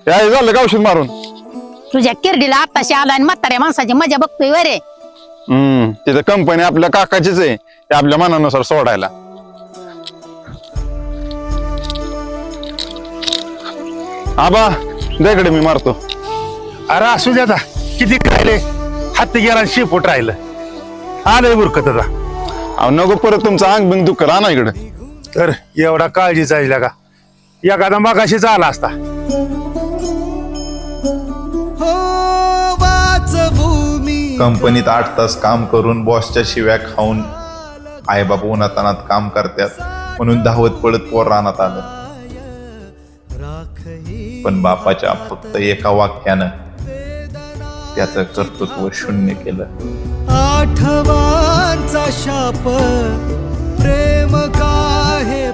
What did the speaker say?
काय झालं का औषध मारून? तुझ्या किरडीला आत्ताशी आला आणि म्हाताऱ्या माणसाची मजा बघतोय वरे. तिथं कंपनी आपल्या काकाचीच आहे, ते आपल्या मनानुसार सोडायला. आबा दे मी मारतो. अरे असू द्या, किती राहिले, हात गेला शेपूट राहिलं, आलंय बुरकत आता. अहो नको परत तुमचं अंग बिंग दुखर आणा इकडे. तर एवढा काळजीचा आहे का, एखादा मगाशीच आला असता. कंपनीत 8 तास काम करून बॉसच्या शिव्या खाऊन आईबाप उन्हातानात काम करतात म्हणून धावत पळत पोर रानात आलं. पण बापाच्या फक्त एका वाक्यानं त्याचं कर्तृत्व शून्य केलं. आठवांचा शाप प्रेम का हे